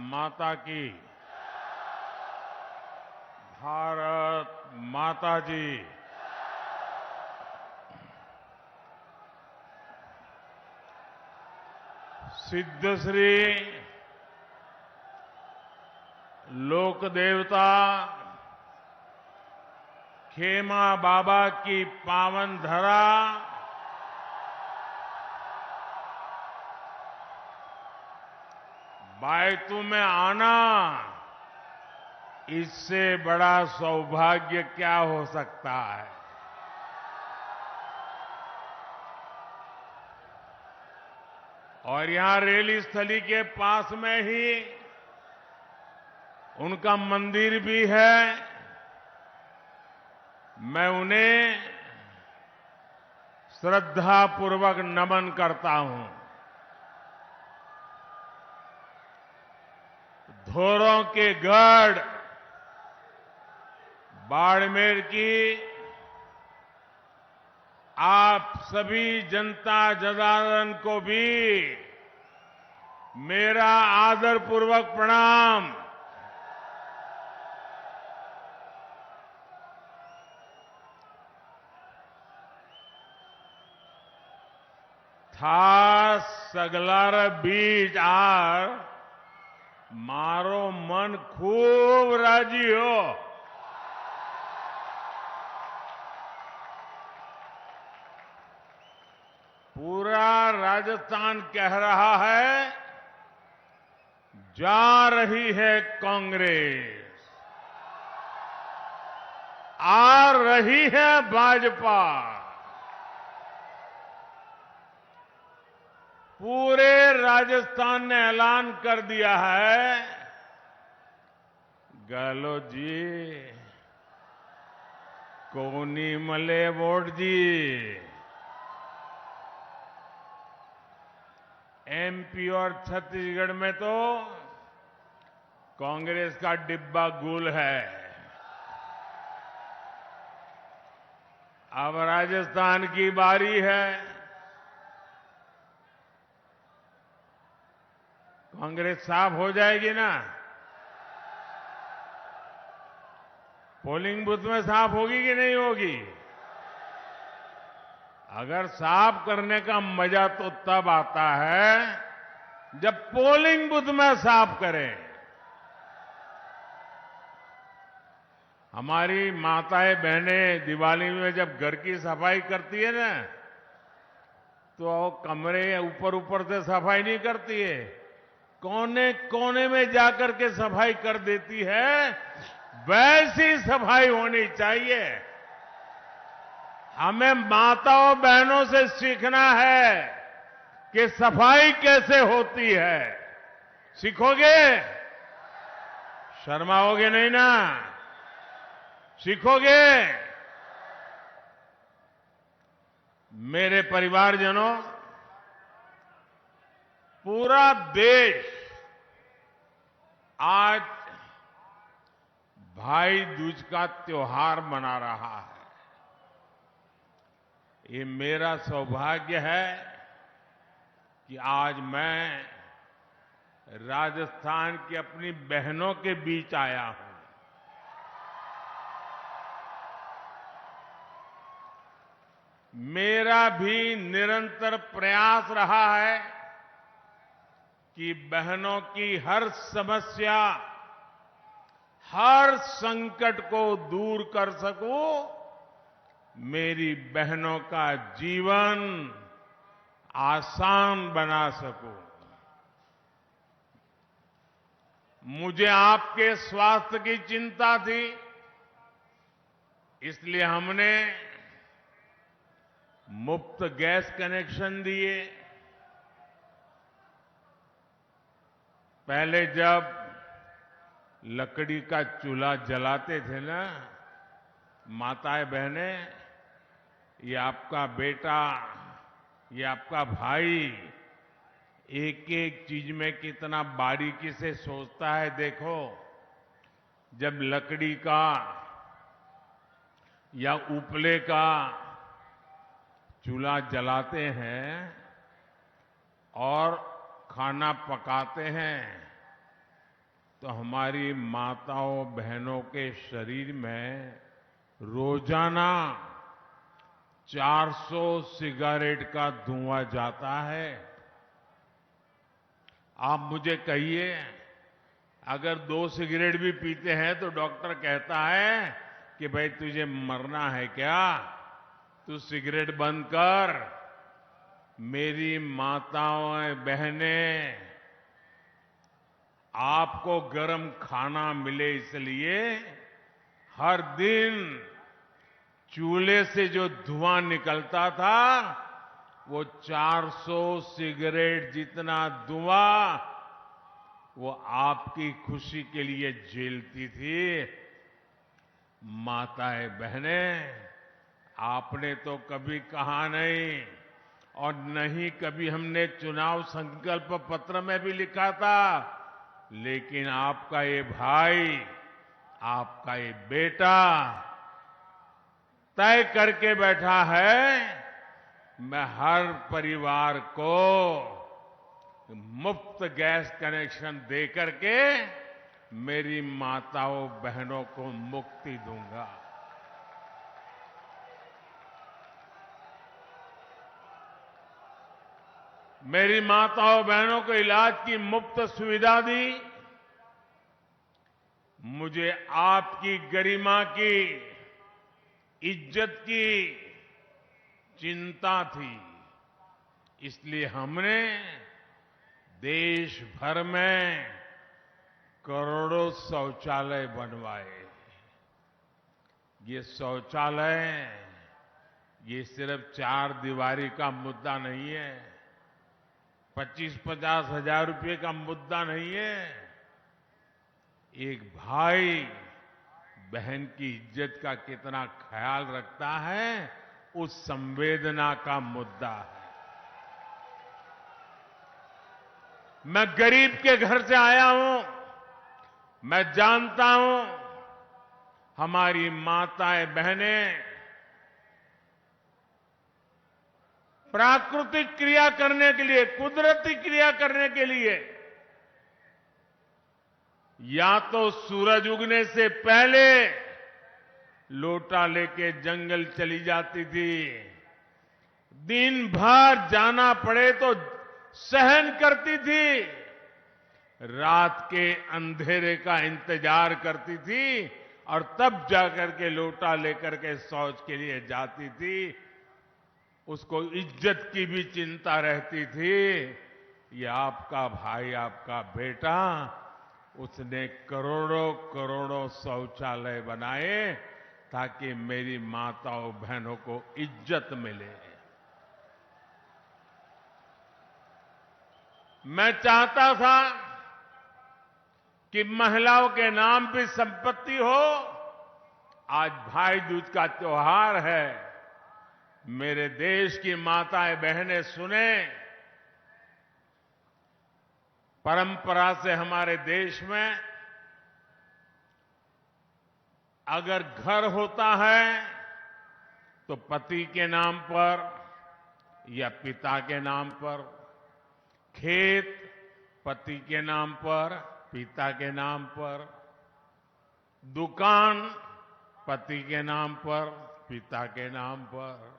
माता की। भारत माता जी। सिद्धश्री लोक देवता खेमा बाबा की पावन धरा बायतू में आना, इससे बड़ा सौभाग्य क्या हो सकता है। और यहां रेली स्थली के पास में ही उनका मंदिर भी है। मैं उन्हें श्रद्धापूर्वक नमन करता हूं। धोरों के गढ़ बाड़मेर की आप सभी जनता जनार्दन को भी मेरा आदरपूर्वक प्रणाम। था सगलार बीज आर मारो मन खूब राजी हो। पूरा राजस्थान कह रहा है, जा रही है कांग्रेस, आ रही है भाजपा। पूरे राजस्थान ने ऐलान कर दिया है, गहलोत जी कोनी मले वोट जी। एमपी और छत्तीसगढ़ में तो कांग्रेस का डिब्बा गुल है। अब राजस्थान की बारी है। कांग्रेस साफ हो जाएगी ना। पोलिंग बूथ में साफ होगी कि नहीं होगी। अगर साफ करने का मजा तो तब आता है जब पोलिंग बूथ में साफ करें। हमारी माताएं बहनें दिवाली में जब घर की सफाई करती है ना, तो कमरे ऊपर ऊपर से सफाई नहीं करती है, कोने कोने में जाकर के सफाई कर देती है। वैसी सफाई होनी चाहिए। हमें माताओं बहनों से सीखना है कि सफाई कैसे होती है। सीखोगे? शर्माओगे नहीं ना? सीखोगे? मेरे परिवारजनों, पूरा देश आज भाई दूज का त्योहार मना रहा है। ये मेरा सौभाग्य है कि आज मैं राजस्थान की अपनी बहनों के बीच आया हूं। मेरा भी निरंतर प्रयास रहा है कि बहनों की हर समस्या, हर संकट को दूर कर सकूं, मेरी बहनों का जीवन आसान बना सकूं। मुझे आपके स्वास्थ्य की चिंता थी, इसलिए हमने मुफ्त गैस कनेक्शन दिए। पहले जब लकड़ी का चूल्हा जलाते थे ना, माताएं बहनें, ये आपका बेटा, ये आपका भाई एक एक चीज में कितना बारीकी से सोचता है। देखो, जब लकड़ी का या उपले का चूल्हा जलाते हैं और खाना पकाते हैं, तो हमारी माताओं बहनों के शरीर में रोजाना 400 सिगारेट का धुआं जाता है। आप मुझे कहिए, अगर 2 सिगरेट भी पीते हैं तो डॉक्टर कहता है कि भाई तुझे मरना है क्या, तू सिगरेट बंद कर। मेरी माताओं बहनें, आपको गर्म खाना मिले इसलिए हर दिन चूल्हे से जो धुआं निकलता था वो 400 सिगरेट जितना धुआं वो आपकी खुशी के लिए झेलती थी। माताएं बहनें, आपने तो कभी कहा नहीं और नहीं कभी हमने चुनाव संकल्प पत्र में भी लिखा था, लेकिन आपका ये भाई, आपका ये बेटा तय करके बैठा है, मैं हर परिवार को मुफ्त गैस कनेक्शन दे करके मेरी माताओं बहनों को मुक्ति दूंगा। मेरी माताओं बहनों को इलाज की मुफ्त सुविधा दी। मुझे आपकी गरिमा की, इज्जत की चिंता थी, इसलिए हमने देश भर में करोड़ों शौचालय बनवाए। ये शौचालय ये सिर्फ 4 दीवारी का मुद्दा नहीं है, 25-50 हजार रुपए का मुद्दा नहीं है। एक भाई बहन की इज्जत का कितना ख्याल रखता है, उस संवेदना का मुद्दा है। मैं गरीब के घर से आया हूं, मैं जानता हूं हमारी माताएं बहनें प्राकृतिक क्रिया करने के लिए, कुदरती क्रिया करने के लिए या तो सूरज उगने से पहले लोटा लेके जंगल चली जाती थी, दिन भर जाना पड़े तो सहन करती थी, रात के अंधेरे का इंतजार करती थी और तब जाकर के लोटा लेकर के शौच के लिए जाती थी। उसको इज्जत की भी चिंता रहती थी। ये आपका भाई, आपका बेटा, उसने करोड़ों करोड़ों शौचालय बनाए ताकि मेरी माताओं बहनों को इज्जत मिले। मैं चाहता था कि महिलाओं के नाम पे संपत्ति हो। आज भाई दूज का त्योहार है, मेरे देश की माताएं बहनें सुने, परंपरा से हमारे देश में अगर घर होता है तो पति के नाम पर या पिता के नाम पर, खेत पति के नाम पर, पिता के नाम पर, दुकान पति के नाम पर, पिता के नाम पर,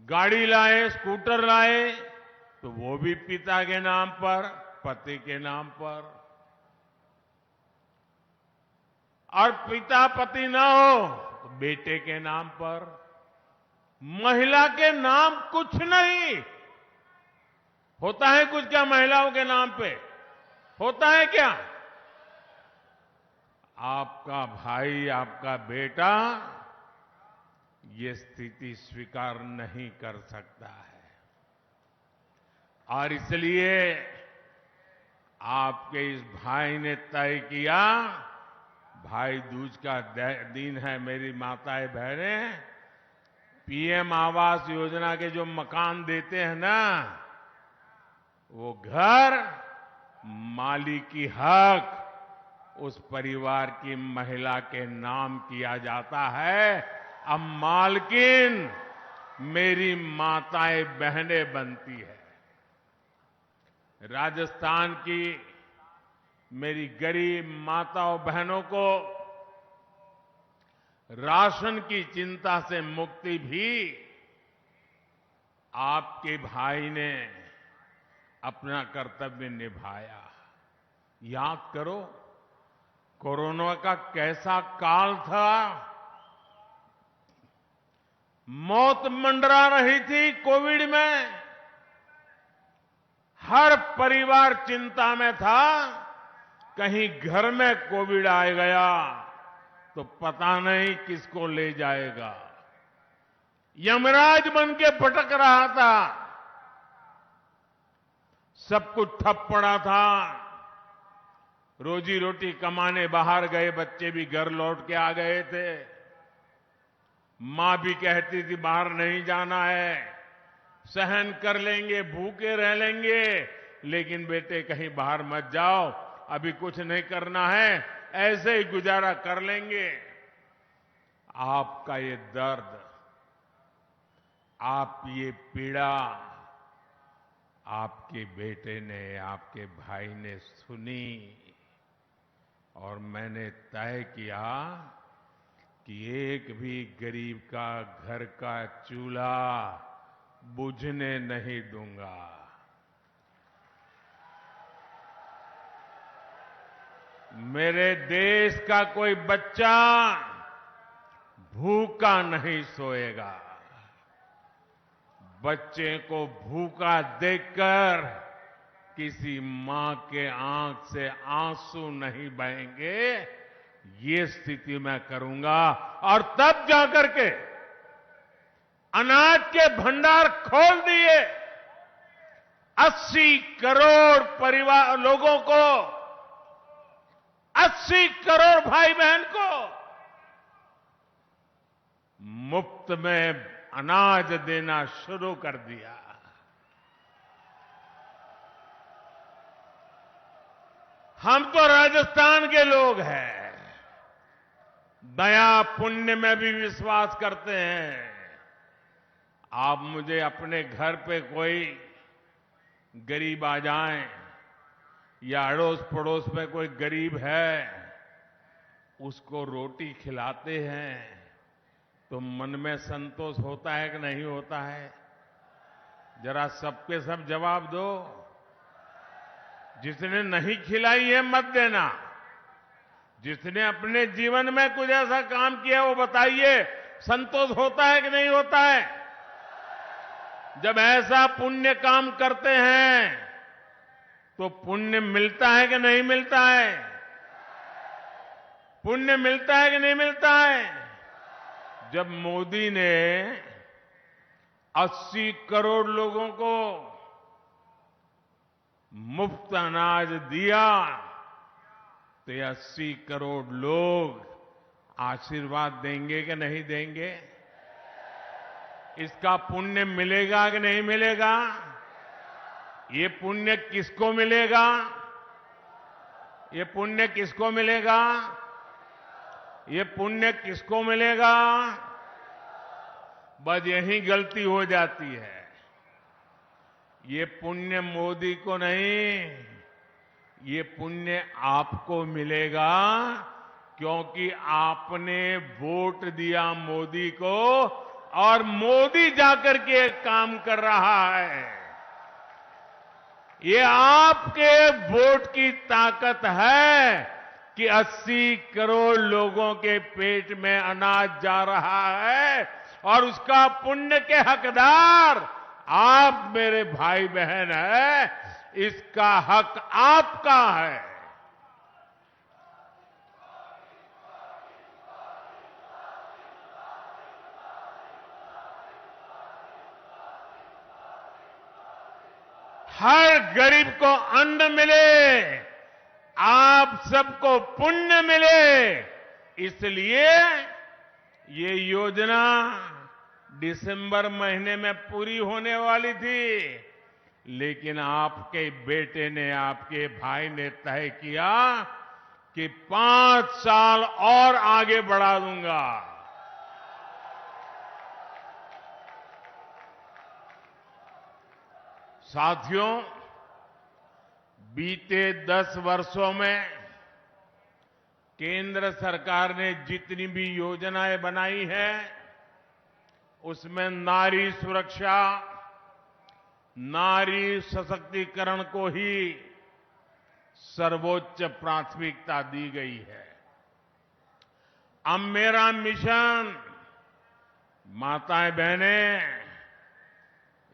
गाड़ी लाए, स्कूटर लाए तो वो भी पिता के नाम पर, पति के नाम पर, और पिता पति ना हो तो बेटे के नाम पर। महिला के नाम कुछ नहीं होता है। कुछ क्या महिलाओं के नाम पे होता है क्या? आपका भाई, आपका बेटा ये स्थिति स्वीकार नहीं कर सकता है और इसलिए आपके इस भाई ने तय किया, भाई दूज का दिन है, मेरी माताएं बहनें, पीएम आवास योजना के जो मकान देते हैं ना, वो घर मालिकी हक उस परिवार की महिला के नाम किया जाता है। अब मालकिन मेरी माताएं बहनें बनती है। राजस्थान की मेरी गरीब माताओं बहनों को राशन की चिंता से मुक्ति भी आपके भाई ने अपना कर्तव्य निभाया। याद करो, कोरोना का कैसा काल था। मौत मंडरा रही थी कोविड में। हर परिवार चिंता में था, कहीं घर में कोविड आ गया तो पता नहीं किसको ले जाएगा। यमराज बन के भटक रहा था। सब कुछ ठप पड़ा था। रोजी रोटी कमाने बाहर गए बच्चे भी घर लौट के आ गए थे। मां भी कहती थी बाहर नहीं जाना है, सहन कर लेंगे, भूखे रह लेंगे, लेकिन बेटे कहीं बाहर मत जाओ, अभी कुछ नहीं करना है, ऐसे ही गुजारा कर लेंगे। आपका ये दर्द, आप ये पीड़ा आपके बेटे ने, आपके भाई ने सुनी और मैंने तय किया कि एक भी गरीब का घर का चूल्हा बुझने नहीं दूंगा। मेरे देश का कोई बच्चा भूखा नहीं सोएगा। बच्चे को भूखा देखकर किसी मां के आंख से आंसू नहीं बहेंगे। ये स्थिति मैं करूंगा और तब जाकर के अनाज के भंडार खोल दिए। 80 करोड़ परिवार लोगों को, 80 करोड़ भाई बहन को मुफ्त में अनाज देना शुरू कर दिया। हम तो राजस्थान के लोग हैं, दया पुण्य में भी विश्वास करते हैं। आप मुझे अपने घर पे कोई गरीब आ जाए या अड़ोस पड़ोस में कोई गरीब है, उसको रोटी खिलाते हैं तो मन में संतोष होता है कि नहीं होता है? जरा सबके सब जवाब दो। जिसने नहीं खिलाई है मत देना, जिसने अपने जीवन में कुछ ऐसा काम किया वो बताइए, संतोष होता है कि नहीं होता है? जब ऐसा पुण्य काम करते हैं तो पुण्य मिलता है कि नहीं मिलता है? पुण्य मिलता है कि नहीं मिलता है? जब मोदी ने 80 करोड़ लोगों को मुफ्त अनाज दिया तो ये 80 करोड़ लोग आशीर्वाद देंगे कि नहीं देंगे? इसका पुण्य मिलेगा कि नहीं मिलेगा? ये पुण्य किसको मिलेगा? ये पुण्य किसको मिलेगा? ये पुण्य किसको मिलेगा? बस यही गलती हो जाती है। ये पुण्य मोदी को नहीं, ये पुण्य आपको मिलेगा, क्योंकि आपने वोट दिया मोदी को और मोदी जाकर के काम कर रहा है। ये आपके वोट की ताकत है कि 80 करोड़ लोगों के पेट में अनाज जा रहा है और उसका पुण्य के हकदार आप मेरे भाई बहन हैं। इसका हक आपका है। हर गरीब को अन्न मिले, आप सबको पुण्य मिले, इसलिए ये योजना दिसंबर महीने में पूरी होने वाली थी, लेकिन आपके बेटे ने, आपके भाई ने तय किया कि 5 साल और आगे बढ़ा दूंगा। साथियों, बीते 10 वर्षों में केंद्र सरकार ने जितनी भी योजनाएं बनाई है, उसमें नारी सुरक्षा, नारी सशक्तिकरण को ही सर्वोच्च प्राथमिकता दी गई है। अब मेरा मिशन, माताएं बहनें,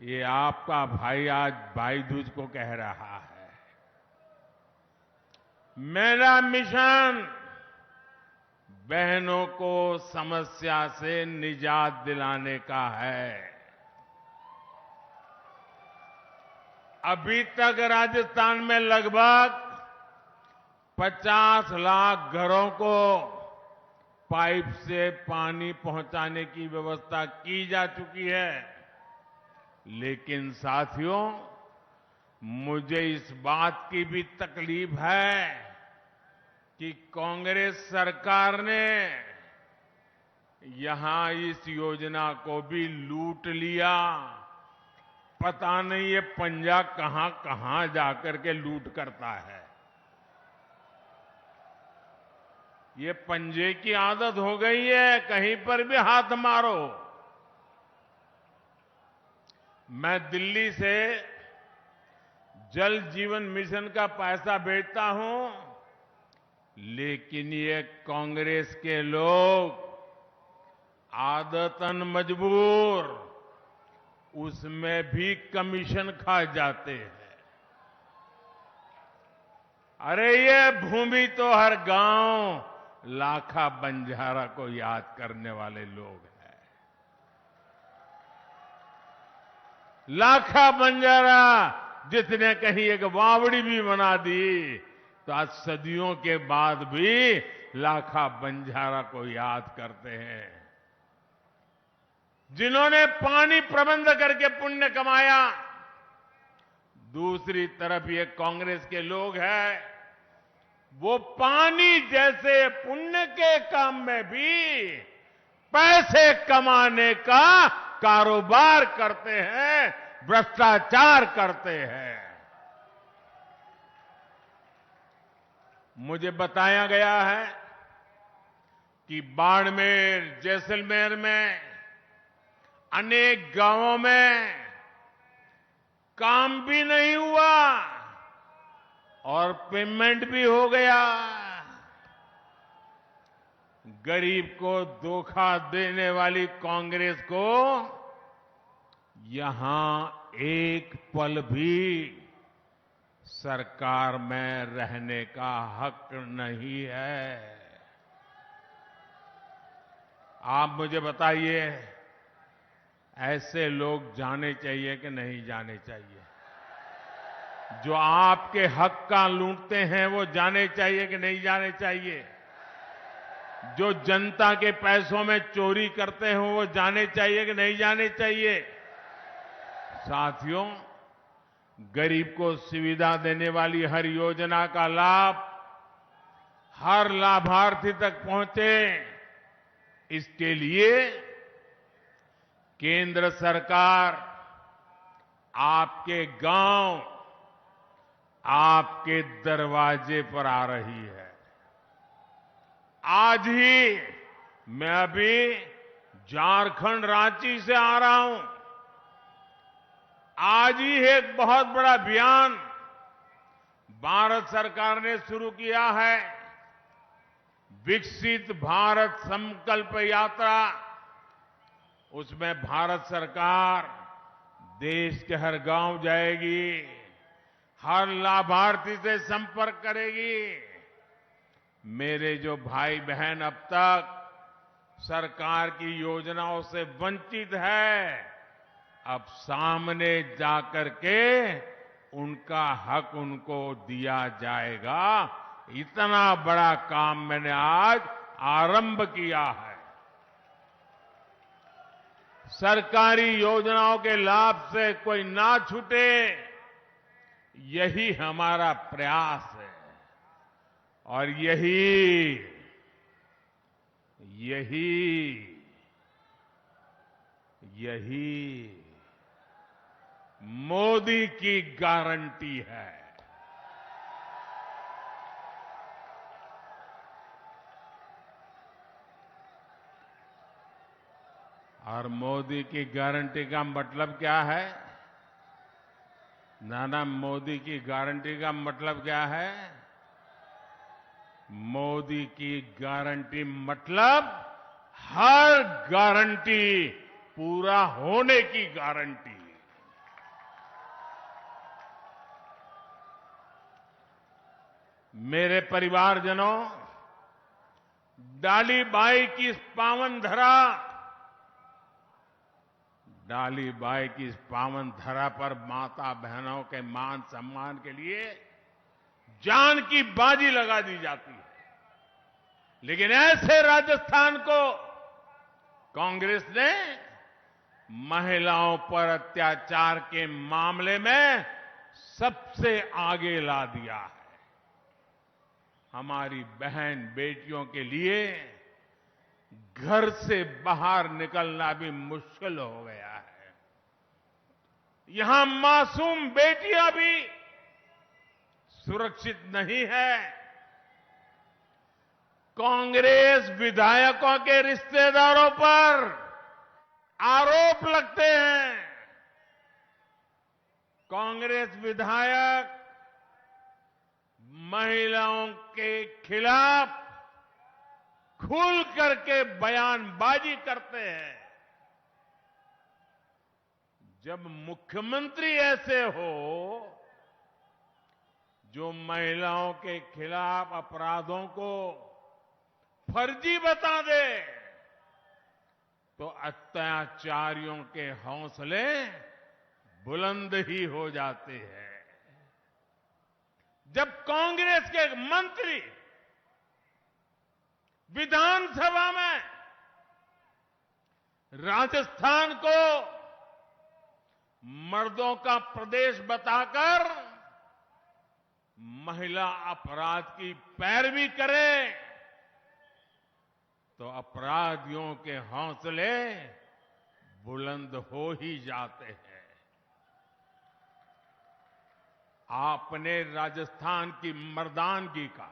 ये आपका भाई आज भाई दूज को कह रहा है। मेरा मिशन बहनों को समस्या से निजात दिलाने का है। अभी तक राजस्थान में लगभग 50 लाख घरों को पाइप से पानी पहुंचाने की व्यवस्था की जा चुकी है। लेकिन साथियों, मुझे इस बात की भी तकलीफ है कि कांग्रेस सरकार ने यहां इस योजना को भी लूट लिया। पता नहीं ये पंजा कहां कहां जाकर के लूट करता है। ये पंजे की आदत हो गई है, कहीं पर भी हाथ मारो। मैं दिल्ली से जल जीवन मिशन का पैसा भेजता हूं, लेकिन ये कांग्रेस के लोग आदतन मजबूर उसमें भी कमीशन खा जाते हैं। अरे ये भूमि तो हर गांव लाखा बंजारा को याद करने वाले लोग हैं। लाखा बंजारा जितने कहीं एक वावड़ी भी बना दी, तो आज सदियों के बाद भी लाखा बंजारा को याद करते हैं। जिन्होंने पानी प्रबंध करके पुण्य कमाया। दूसरी तरफ ये कांग्रेस के लोग हैं, वो पानी जैसे पुण्य के काम में भी पैसे कमाने का कारोबार करते हैं, भ्रष्टाचार करते हैं। मुझे बताया गया है कि बाड़मेर, जैसलमेर में अनेक गांवों में काम भी नहीं हुआ और पेमेंट भी हो गया। गरीब को धोखा देने वाली कांग्रेस को यहां एक पल भी सरकार में रहने का हक नहीं है। आप मुझे बताइए, ऐसे लोग जाने चाहिए कि नहीं जाने चाहिए? जो आपके हक का लूटते हैं वो जाने चाहिए कि नहीं जाने चाहिए? जो जनता के पैसों में चोरी करते हैं वो जाने चाहिए कि नहीं जाने चाहिए? साथियों, गरीब को सुविधा देने वाली हर योजना का लाभ हर लाभार्थी तक पहुंचे, इसके लिए केंद्र सरकार आपके गांव, आपके दरवाजे पर आ रही है। आज ही मैं अभी झारखंड रांची से आ रहा हूं। आज ही एक बहुत बड़ा अभियान भारत सरकार ने शुरू किया है, विकसित भारत संकल्प यात्रा। उसमें भारत सरकार देश के हर गांव जाएगी, हर लाभार्थी से संपर्क करेगी। मेरे जो भाई बहन अब तक सरकार की योजनाओं से वंचित है, अब सामने जाकर के उनका हक उनको दिया जाएगा। इतना बड़ा काम मैंने आज आरंभ किया है। सरकारी योजनाओं के लाभ से कोई ना छूटे, यही हमारा प्रयास है। और यही मोदी की गारंटी है। और मोदी की गारंटी का मतलब क्या है? नाना, मोदी की गारंटी का मतलब क्या है? मोदी की गारंटी मतलब हर गारंटी पूरा होने की गारंटी। मेरे परिवारजनों, डालीबाई की इस पावन धरा, डालीबाई की इस पावन धरा पर माता बहनों के मान सम्मान के लिए जान की बाजी लगा दी जाती है। लेकिन ऐसे राजस्थान को कांग्रेस ने महिलाओं पर अत्याचार के मामले में सबसे आगे ला दिया है। हमारी बहन बेटियों के लिए घर से बाहर निकलना भी मुश्किल हो गया है। यहां मासूम बेटियां भी सुरक्षित नहीं है। कांग्रेस विधायकों के रिश्तेदारों पर आरोप लगते हैं। कांग्रेस विधायक महिलाओं के खिलाफ खुल करके बयानबाजी करते हैं। जब मुख्यमंत्री ऐसे हो जो महिलाओं के खिलाफ अपराधों को फर्जी बता दे, तो अत्याचारियों के हौसले बुलंद ही हो जाते हैं। जब कांग्रेस के मंत्री विधानसभा में राजस्थान को मर्दों का प्रदेश बताकर महिला अपराध की पैरवी करे, तो अपराधियों के हौसले बुलंद हो ही जाते हैं। आपने राजस्थान की मर्दानगी का,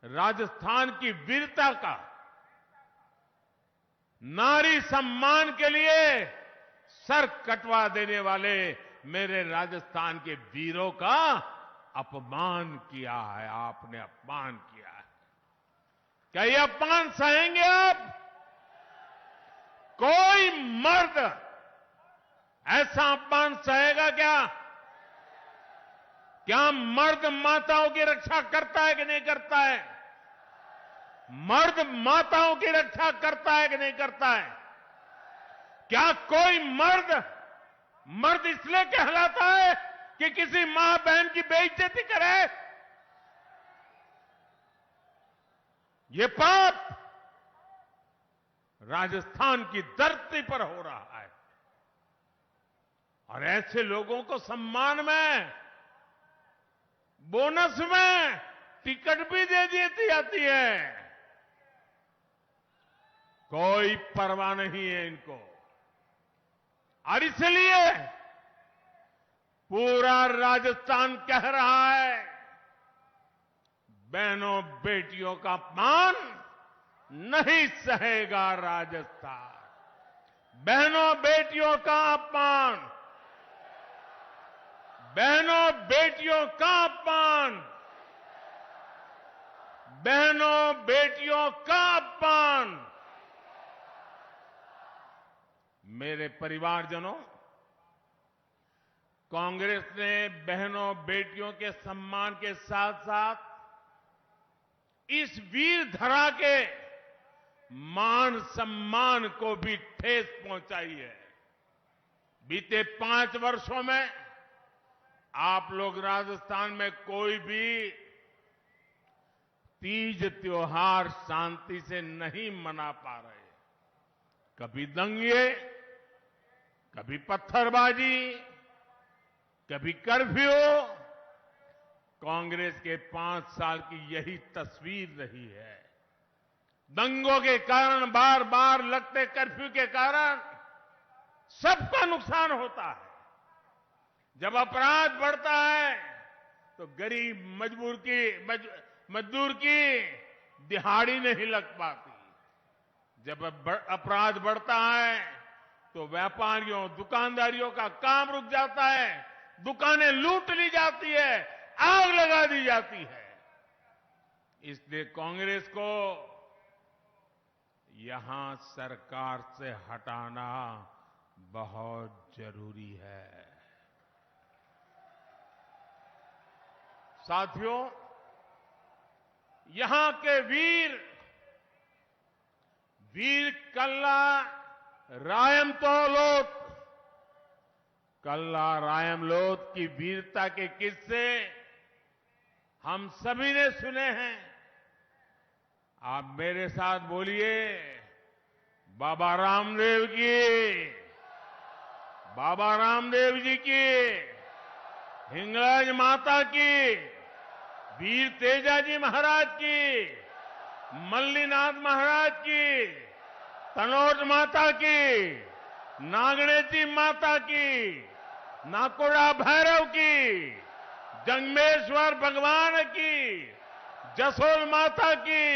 राजस्थान की वीरता का, नारी सम्मान के लिए सर कटवा देने वाले मेरे राजस्थान के वीरों का अपमान किया है। आपने अपमान किया है। क्या ये अपमान सहेंगे आप? कोई मर्द ऐसा अपमान सहेगा क्या? क्या मर्द माताओं की रक्षा करता है कि नहीं करता है? मर्द माताओं की रक्षा करता है कि नहीं करता है? क्या कोई मर्द इसलिए कहलाता है कि किसी मां बहन की बेइज्जती करे? ये पाप राजस्थान की धरती पर हो रहा है। और ऐसे लोगों को सम्मान में, बोनस में टिकट भी दे दी जाती है। कोई परवाह नहीं है इनको। और इसलिए पूरा राजस्थान कह रहा है, बहनों बेटियों का अपमान नहीं सहेगा राजस्थान। बहनों बेटियों का अपमान, बहनों बेटियों का अपमान, बहनों बेटियों का अपमान। मेरे परिवारजनों, कांग्रेस ने बहनों बेटियों के सम्मान के साथ साथ इस वीर धरा के मान सम्मान को भी ठेस पहुंचाई है। बीते 5 वर्षों में आप लोग राजस्थान में कोई भी तीज त्योहार शांति से नहीं मना पा रहे। कभी दंगे, कभी पत्थरबाजी, कभी कर्फ्यू। कांग्रेस के 5 साल की यही तस्वीर रही है। दंगों के कारण, बार बार लगते कर्फ्यू के कारण सबका नुकसान होता है। जब अपराध बढ़ता है तो गरीब मजदूर की दिहाड़ी नहीं लग पाती। जब अपराध बढ़ता है तो व्यापारियों, दुकानदारियों का काम रुक जाता है, दुकानें लूट ली जाती है, आग लगा दी जाती है। इसलिए कांग्रेस को यहां सरकार से हटाना बहुत जरूरी है। साथियों, यहां के वीर कल्ला रायमलोट की वीरता के किस्से हम सभी ने सुने हैं। आप मेरे साथ बोलिए, बाबा रामदेव जी की, हिंगलाज माता की, वीर तेजाजी महाराज की, मल्लीनाथ महाराज की, तनोट माता की, नागणेती माता की, नाकोड़ा भैरव की, जंगमेश्वर भगवान की, जसोल माता की,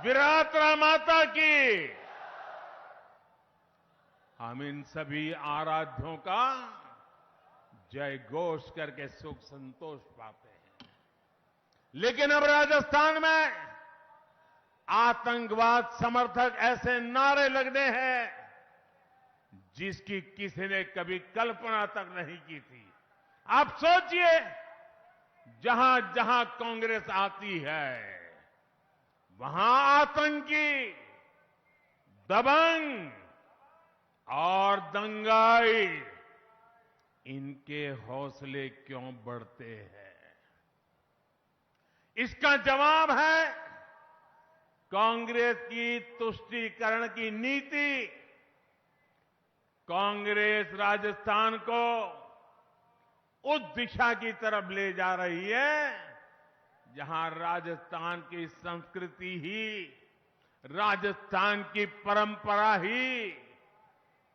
विराटरा माता की। हम इन सभी आराध्यों का जय घोष करके सुख संतोष पाते हैं। लेकिन अब राजस्थान में आतंकवाद समर्थक ऐसे नारे लगने हैं जिसकी किसी ने कभी कल्पना तक नहीं की थी। आप सोचिए, जहां जहां कांग्रेस आती है वहां आतंकी, दबंग और दंगाई, इनके हौसले क्यों बढ़ते हैं? इसका जवाब है कांग्रेस की तुष्टीकरण की नीति। कांग्रेस राजस्थान को उस दिशा की तरफ ले जा रही है जहां राजस्थान की संस्कृति ही, राजस्थान की परंपरा ही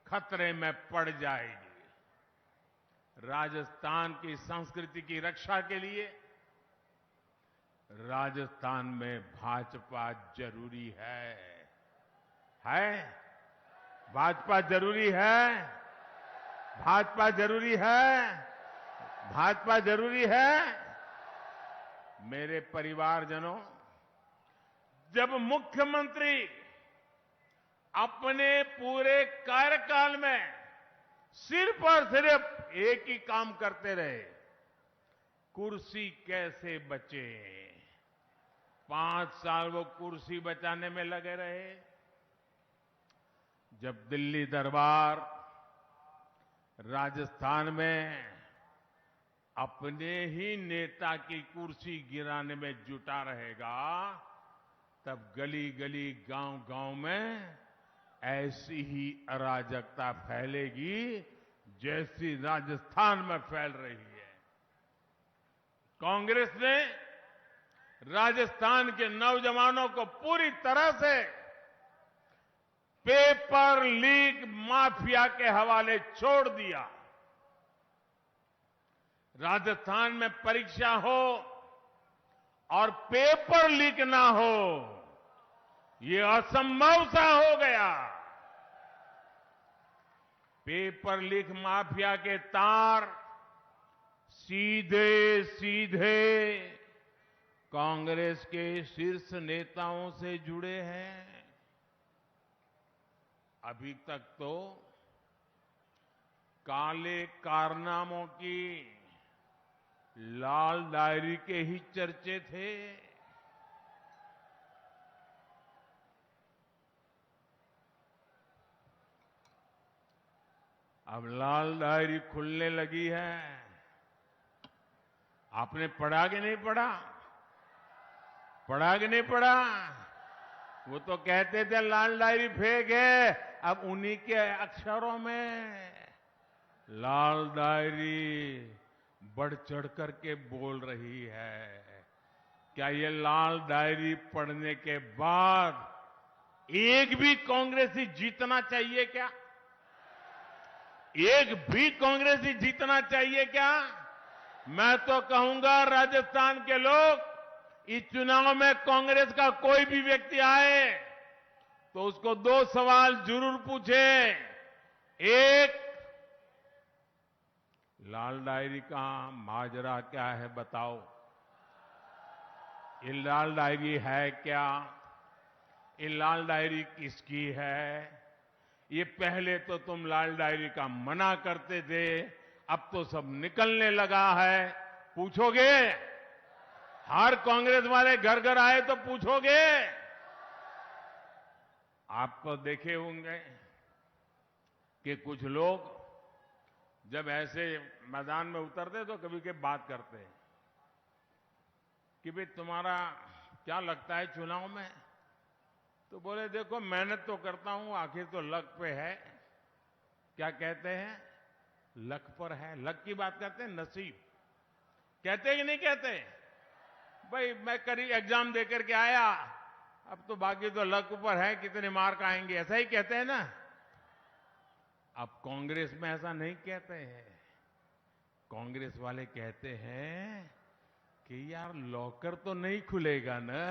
खतरे में पड़ जाएगी। राजस्थान की संस्कृति की रक्षा के लिए राजस्थान में भाजपा जरूरी है? भाजपा जरूरी है? भाजपा जरूरी है? भाजपा जरूरी है? मेरे परिवारजनों, जब मुख्यमंत्री अपने पूरे कार्यकाल में सिर्फ और सिर्फ एक ही काम करते रहे, कुर्सी कैसे बचे। 5 साल वो कुर्सी बचाने में लगे रहे। जब दिल्ली दरबार राजस्थान में अपने ही नेता की कुर्सी गिराने में जुटा रहेगा, तब गली गली, गांव गांव में ऐसी ही अराजकता फैलेगी जैसी राजस्थान में फैल रही है। कांग्रेस ने राजस्थान के नौजवानों को पूरी तरह से पेपर लीक माफिया के हवाले छोड़ दिया। राजस्थान में परीक्षा हो और पेपर लीक ना हो, ये असंभव सा हो गया। पेपर लीक माफिया के तार सीधे सीधे कांग्रेस के शीर्ष नेताओं से जुड़े हैं। अभी तक तो काले कारनामों की लाल डायरी के ही चर्चे थे। अब लाल डायरी खुलने लगी है। आपने पढ़ा कि नहीं पढ़ा? पढ़ा कि नहीं पढ़ा? वो तो कहते थे लाल डायरी फेक है, अब उन्हीं के अक्षरों में लाल डायरी बढ़ चढ़ करके बोल रही है। क्या ये लाल डायरी पढ़ने के बाद एक भी कांग्रेसी जीतना चाहिए क्या? एक भी कांग्रेसी जीतना चाहिए क्या? मैं तो कहूंगा राजस्थान के लोग, इस चुनाव में कांग्रेस का कोई भी व्यक्ति आए, तो उसको 2 सवाल जरूर पूछे। एक, लाल डायरी का माजरा क्या है बताओ, ये लाल डायरी है क्या, ये लाल डायरी किसकी है। ये पहले तो तुम लाल डायरी का मना करते थे, अब तो सब निकलने लगा है, पूछोगे? हर कांग्रेस वाले घर घर आए तो पूछोगे? आप तो देखे होंगे कि कुछ लोग जब ऐसे मैदान में उतरते तो कभी के बात करते हैं कि भाई तुम्हारा क्या लगता है चुनाव में, तो बोले देखो मेहनत तो करता हूं, आखिर तो लक पे है। क्या कहते हैं? लक पर है। लक की बात करते हैं, नसीब कहते हैं कि नहीं कहते? भाई मैं करीब एग्जाम देकर के आया, अब तो बाकी तो लक पर है, कितने मार्क आएंगे, ऐसा ही कहते हैं ना। अब कांग्रेस में ऐसा नहीं कहते हैं। कांग्रेस वाले कहते हैं कि यार लॉकर तो नहीं खुलेगा ना।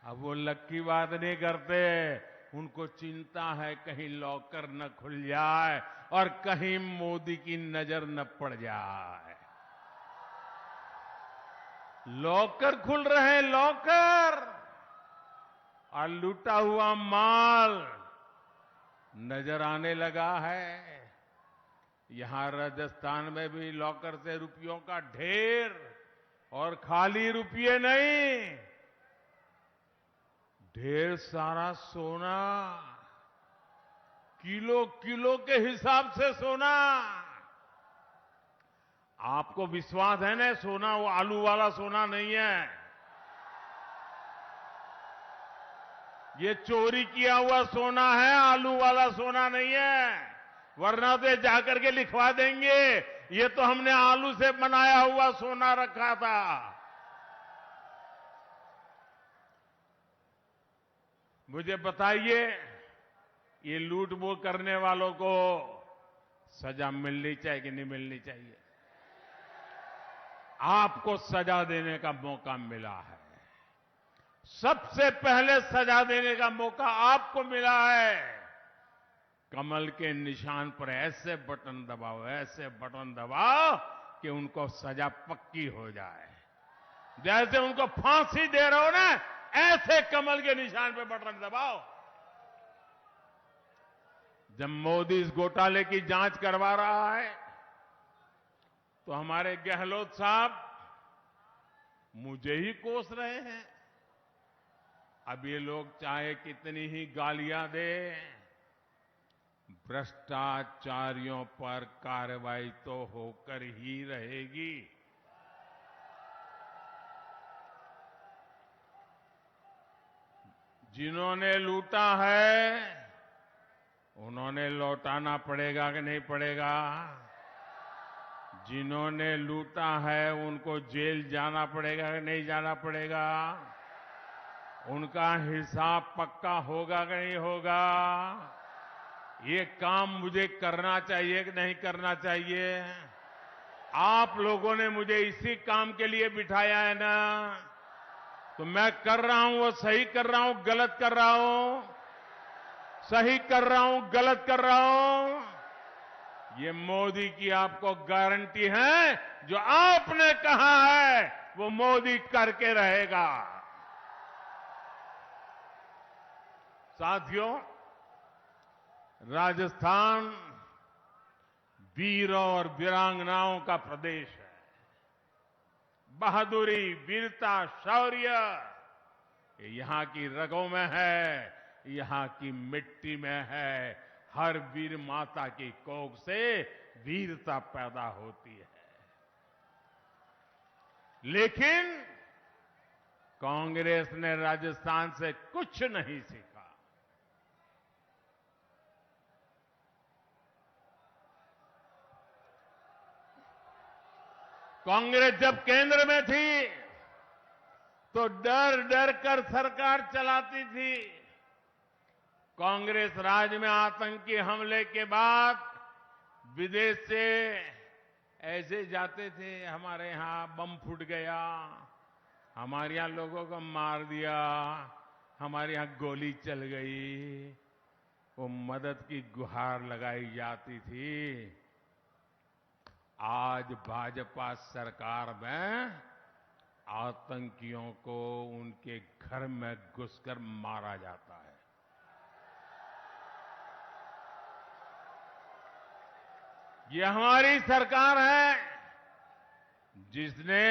अब वो लक की बात नहीं करते, उनको चिंता है कहीं लॉकर न खुल जाए और कहीं मोदी की नजर न पड़ जाए। लॉकर खुल रहे हैं, लॉकर, और लूटा हुआ माल नजर आने लगा है। यहां राजस्थान में भी लॉकर से रुपयों का ढेर, और खाली रुपये नहीं, ढेर सारा सोना, किलो किलो के हिसाब से सोना। आपको विश्वास है ना, सोना वो आलू वाला सोना नहीं है, ये चोरी किया हुआ सोना है, आलू वाला सोना नहीं है। वरना तो जाकर के लिखवा देंगे ये तो हमने आलू से बनाया हुआ सोना रखा था। मुझे बताइए, ये लूट वो करने वालों को सजा मिलनी चाहिए कि नहीं मिलनी चाहिए? आपको सजा देने का मौका मिला है, सबसे पहले सजा देने का मौका आपको मिला है। कमल के निशान पर ऐसे बटन दबाओ, ऐसे बटन दबाओ कि उनको सजा पक्की हो जाए। जैसे उनको फांसी दे रहे हो ना, ऐसे कमल के निशान पर बटन दबाओ। जब मोदी इस घोटाले की जांच करवा रहा है तो हमारे गहलोत साहब मुझे ही कोस रहे हैं। अब ये लोग चाहे कितनी ही गालियां दें, भ्रष्टाचारियों पर कार्रवाई तो होकर ही रहेगी। जिन्होंने लूटा है उन्होंने लौटाना पड़ेगा कि नहीं पड़ेगा? जिन्होंने लूटा है उनको जेल जाना पड़ेगा कि नहीं जाना पड़ेगा? उनका हिसाब पक्का होगा कि नहीं होगा? ये काम मुझे करना चाहिए कि नहीं करना चाहिए? आप लोगों ने मुझे इसी काम के लिए बिठाया है ना, तो मैं कर रहा हूं वो सही कर रहा हूं, गलत कर रहा हूं? सही कर रहा हूं, गलत कर रहा हूं? ये मोदी की आपको गारंटी है, जो आपने कहा है वो मोदी करके रहेगा। साथियों, राजस्थान वीरों और वीरांगनाओं का प्रदेश है। बहादुरी, वीरता, शौर्य ये यहां की रगों में है, यहां की मिट्टी में है। हर वीर माता की कोख से वीरता पैदा होती है। लेकिन कांग्रेस ने राजस्थान से कुछ नहीं सीखा। कांग्रेस जब केंद्र में थी तो डर डर कर सरकार चलाती थी। कांग्रेस राज में आतंकी हमले के बाद विदेश से ऐसे जाते थे, हमारे यहां बम फूट गया, हमारे यहां लोगों को मार दिया, हमारे यहां गोली चल गई, वो मदद की गुहार लगाई जाती थी। आज भाजपा सरकार में आतंकियों को उनके घर में घुसकर मारा जाता है। ये हमारी सरकार है जिसने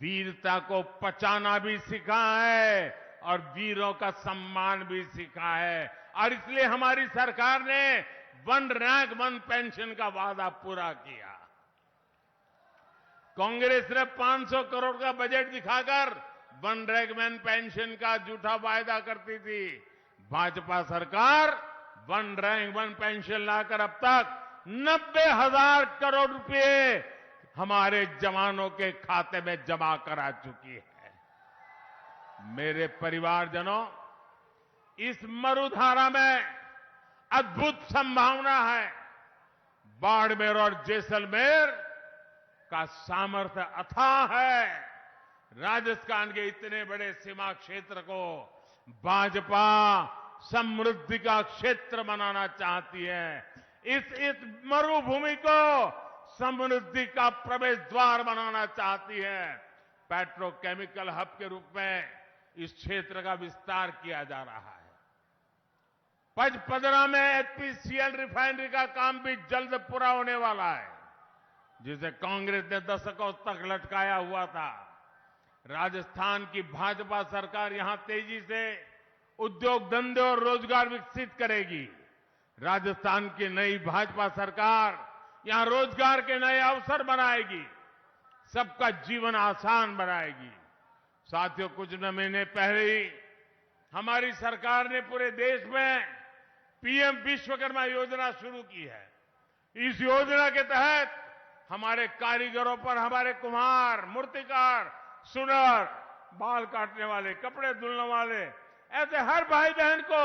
वीरता को पचाना भी सीखा है और वीरों का सम्मान भी सीखा है। और इसलिए हमारी सरकार ने वन रैंक वन पेंशन का वादा पूरा किया। कांग्रेस ने 500 करोड़ का बजट दिखाकर वन रैंक वन पेंशन का झूठा वायदा करती थी। भाजपा सरकार वन रैंक वन पेंशन लाकर अब तक 90,000 करोड़ रुपए हमारे जवानों के खाते में जमा करा चुकी है। मेरे परिवारजनों, इस मरुधारा में अद्भुत संभावना है। बाड़मेर और जैसलमेर का सामर्थ्य अथाह है। राजस्थान के इतने बड़े सीमा क्षेत्र को भाजपा समृद्धि का क्षेत्र बनाना चाहती है। इस मरुभूमि को समृद्धि का प्रवेश द्वार बनाना चाहती है। पेट्रोकेमिकल हब के रूप में इस क्षेत्र का विस्तार किया जा रहा है। पचपदरा में एचपीसीएल रिफाइनरी का काम भी जल्द पूरा होने वाला है, जिसे कांग्रेस ने दशकों तक लटकाया हुआ था। राजस्थान की भाजपा सरकार यहां तेजी से उद्योग धंधे और रोजगार विकसित करेगी। राजस्थान की नई भाजपा सरकार यहां रोजगार के नए अवसर बनाएगी, सबका जीवन आसान बनाएगी। साथियों, कुछ महीने पहले ही हमारी सरकार ने पूरे देश में पीएम विश्वकर्मा योजना शुरू की है। इस योजना के तहत हमारे कारीगरों पर, हमारे कुम्हार, मूर्तिकार, सुनार, बाल काटने वाले, कपड़े धुलने वाले, ऐसे हर भाई बहन को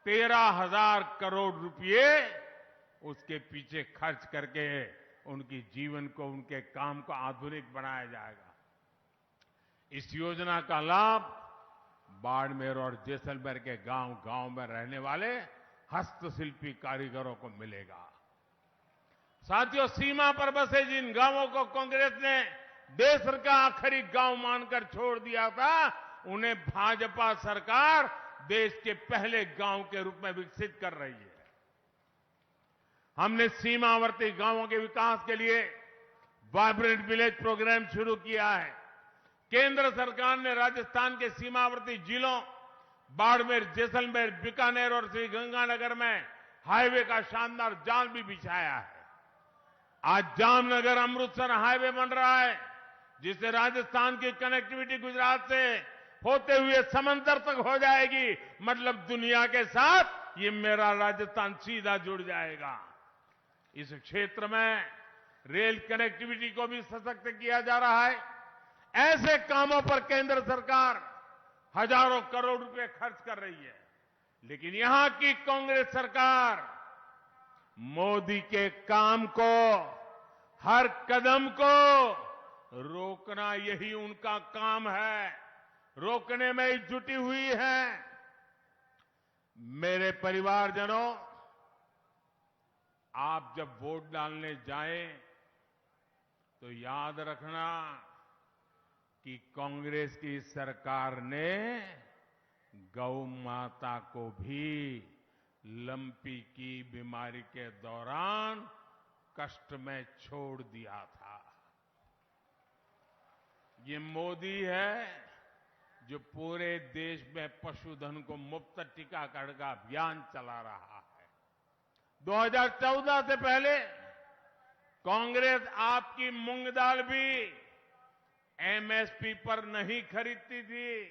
13,000 करोड़ रुपए उसके पीछे खर्च करके उनकी जीवन को, उनके काम को आधुनिक बनाया जाएगा। इस योजना का लाभ बाड़मेर और जैसलमेर के गांव-गांव में रहने वाले हस्तशिल्पी कारीगरों को मिलेगा। साथियों, सीमा पर बसे जिन गांवों को कांग्रेस ने देश का आखिरी गांव मानकर छोड़ दिया था, उन्हें भाजपा सरकार देश के पहले गांव के रूप में विकसित कर रही है। हमने सीमावर्ती गांवों के विकास के लिए वाइब्रेंट विलेज प्रोग्राम शुरू किया है। केंद्र सरकार ने राजस्थान के सीमावर्ती जिलों बाड़मेर, जैसलमेर, बीकानेर और श्रीगंगानगर में हाईवे का शानदार जाल भी बिछाया है। आज जामनगर अमृतसर हाईवे बन रहा है, जिससे राजस्थान की कनेक्टिविटी गुजरात से होते हुए समंदर तक हो जाएगी। मतलब दुनिया के साथ ये मेरा राजस्थान सीधा जुड़ जाएगा। इस क्षेत्र में रेल कनेक्टिविटी को भी सशक्त किया जा रहा है। ऐसे कामों पर केंद्र सरकार हजारों करोड़ रुपए खर्च कर रही है, लेकिन यहां की कांग्रेस सरकार मोदी के काम को, हर कदम को रोकना, यही उनका काम है। रोकने में ही जुटी हुई है। मेरे परिवारजनों, आप जब वोट डालने जाएं तो याद रखना कि कांग्रेस की सरकार ने गौ माता को भी लंपी की बीमारी के दौरान कष्ट में छोड़ दिया था। ये मोदी है जो पूरे देश में पशुधन को मुफ्त टीकाकरण का अभियान चला रहा है। 2014 से पहले कांग्रेस आपकी मूंग दाल भी एमएसपी पर नहीं खरीदती थी।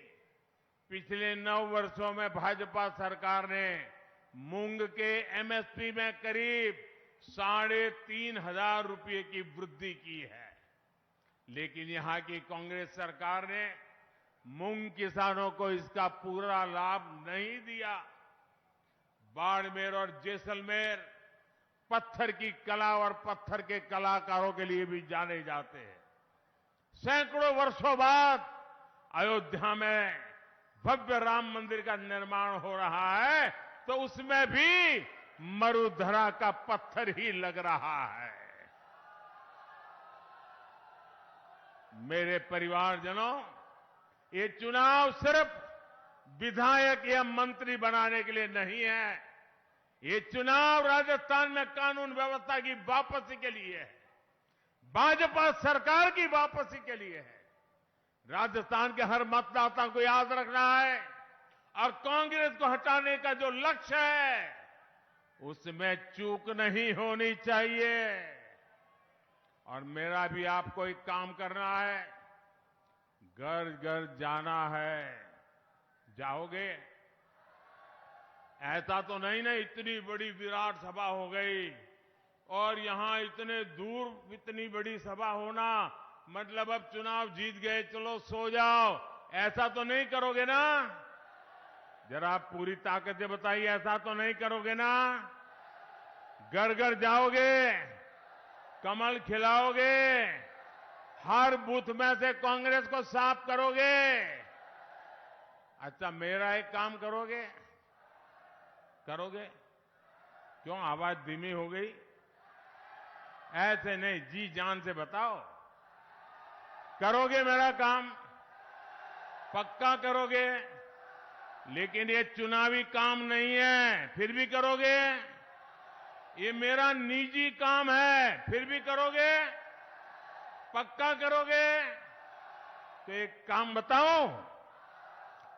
पिछले 9 वर्षों में भाजपा सरकार ने मूंग के एमएसपी में करीब 3,500 रुपए की वृद्धि की है। लेकिन यहां की कांग्रेस सरकार ने मूंग किसानों को इसका पूरा लाभ नहीं दिया। बाड़मेर और जैसलमेर पत्थर की कला और पत्थर के कलाकारों के लिए भी जाने जाते हैं। सैकड़ों वर्षों बाद अयोध्या में भव्य राम मंदिर का निर्माण हो रहा है तो उसमें भी मरुधरा का पत्थर ही लग रहा है। मेरे परिवारजनों, ये चुनाव सिर्फ विधायक या मंत्री बनाने के लिए नहीं है। ये चुनाव राजस्थान में कानून व्यवस्था की वापसी के लिए है, भाजपा सरकार की वापसी के लिए है। राजस्थान के हर मतदाता को याद रखना है और कांग्रेस को हटाने का जो लक्ष्य है उसमें चूक नहीं होनी चाहिए। और मेरा भी आपको एक काम करना है, घर घर जाना है। जाओगे? ऐसा तो नहीं ना इतनी बड़ी विराट सभा हो गई और यहां इतने दूर इतनी बड़ी सभा होना मतलब अब चुनाव जीत गए, चलो सो जाओ, ऐसा तो नहीं करोगे ना? जरा आप पूरी ताकत से बताइए, ऐसा तो नहीं करोगे ना? घर घर जाओगे, कमल खिलाओगे, हर बूथ में से कांग्रेस को साफ करोगे। अच्छा, मेरा एक काम करोगे? क्यों आवाज धीमी हो गई? ऐसे नहीं, जी जान से बताओ, करोगे मेरा काम? पक्का करोगे? लेकिन ये चुनावी काम नहीं है, फिर भी करोगे? ये मेरा निजी काम है, फिर भी करोगे? पक्का करोगे? तो एक काम बताओ,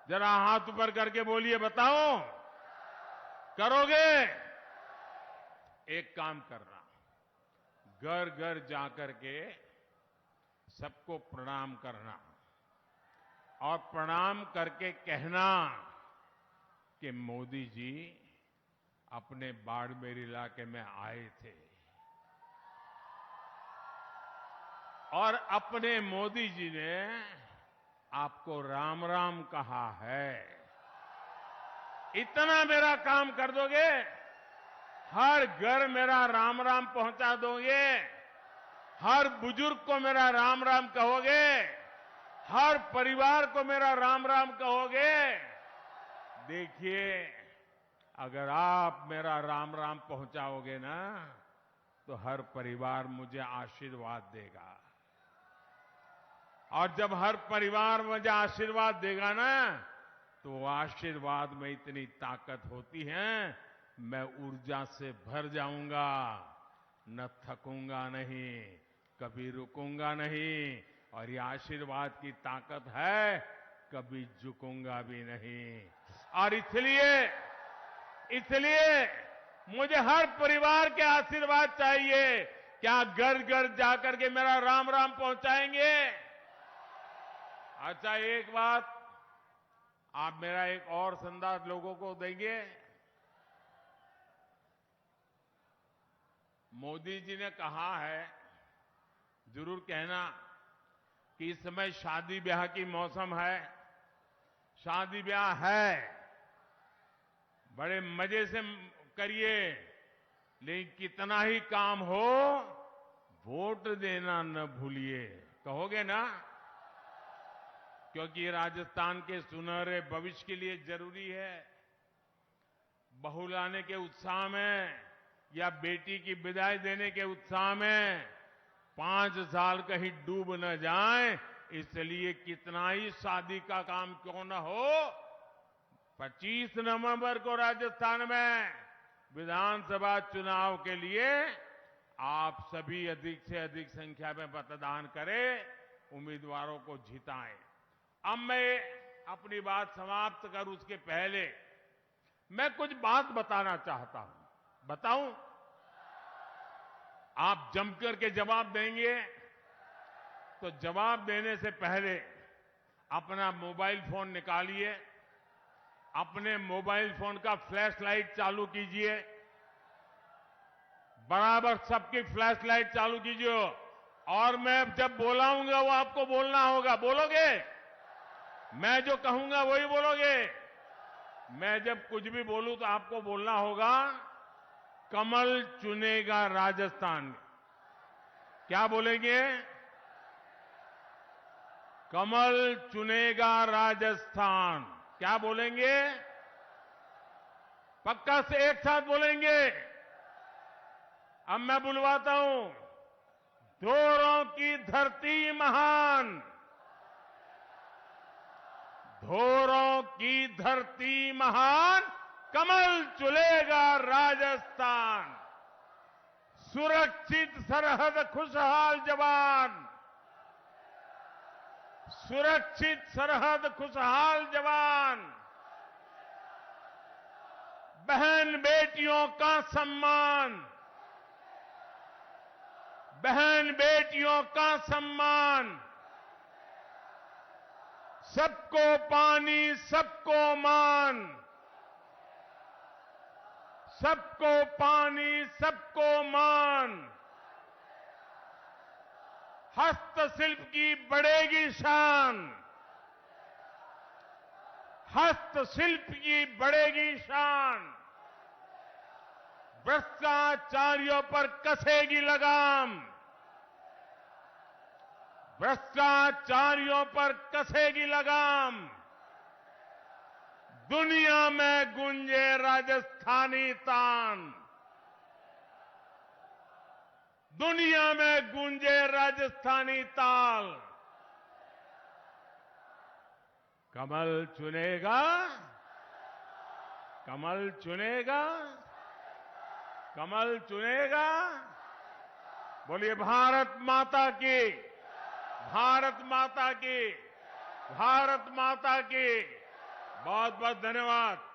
जरा हाथ ऊपर करके बोलिए, बताओ, करोगे? एक काम करना, घर घर जाकर के सबको प्रणाम करना और प्रणाम करके कहना कि मोदी जी अपने बाड़मेर इलाके में आए थे और अपने मोदी जी ने आपको राम राम कहा है। इतना मेरा काम कर दोगे, हर घर मेरा राम राम पहुंचा दोगे, हर बुजुर्ग को मेरा राम राम कहोगे, हर परिवार को मेरा राम राम कहोगे। देखिए, अगर आप मेरा राम राम पहुंचाओगे ना तो हर परिवार मुझे आशीर्वाद देगा, और जब हर परिवार मुझे आशीर्वाद देगा ना तो आशीर्वाद में इतनी ताकत होती है, मैं ऊर्जा से भर जाऊंगा, न थकूंगा नहीं, कभी रुकूंगा नहीं, और ये आशीर्वाद की ताकत है, कभी झुकूंगा भी नहीं। और इसलिए मुझे हर परिवार के आशीर्वाद चाहिए। क्या घर घर जाकर के मेरा राम राम पहुंचाएंगे? अच्छा, एक बात आप मेरा एक और संदेश लोगों को देंगे। मोदी जी ने कहा है, जरूर कहना कि इस समय शादी ब्याह की मौसम है, शादी ब्याह है, बड़े मजे से करिए, लेकिन कितना ही काम हो वोट देना न भूलिए। कहोगे ना? क्योंकि राजस्थान के सुनहरे भविष्य के लिए जरूरी है। बहू लाने के उत्साह में या बेटी की विदाई देने के उत्साह में 5 साल कहीं डूब न जाए, इसलिए कितना ही शादी का काम क्यों न हो, 25 नवंबर को राजस्थान में विधानसभा चुनाव के लिए आप सभी अधिक से अधिक संख्या में मतदान करें, उम्मीदवारों को जिताएं। अब मैं अपनी बात समाप्त करूं उसके पहले मैं कुछ बात बताना चाहता हूं। बताऊं? आप जमकर के जवाब देंगे तो जवाब देने से पहले अपना मोबाइल फोन निकालिए, अपने मोबाइल फोन का फ्लैश लाइट चालू कीजिए, बराबर सबकी फ्लैश लाइट चालू कीजिए, और मैं जब बोलाऊंगा वो आपको बोलना होगा। बोलोगे? मैं जो कहूंगा वही बोलोगे। मैं जब कुछ भी बोलूं तो आपको बोलना होगा, कमल चुनेगा राजस्थान। क्या बोलेंगे? कमल चुनेगा राजस्थान। क्या बोलेंगे? पक्का से एक साथ बोलेंगे। अब मैं बुलवाता हूं। धोरों की धरती महान, धोरों की धरती महान, कमल चुलेगा राजस्थान। सुरक्षित सरहद खुशहाल जवान, सुरक्षित सरहद खुशहाल जवान। बहन बेटियों का सम्मान, बहन बेटियों का सम्मान। सबको पानी सबको मान, सबको पानी सबको मान। हस्तशिल्प की बढ़ेगी शान, हस्तशिल्प की बढ़ेगी शान। भ्रष्टाचारियों पर कसेगी लगाम, भ्रष्टाचारियों पर कसेगी लगाम। दुनिया में गूंजे राजस्थानी तान, दुनिया में गूंजे राजस्थानी ताल। कमल चुनेगा, कमल चुनेगा, कमल चुनेगा। बोलिए भारत माता की, भारत माता की, भारत माता की। बहुत बहुत धन्यवाद।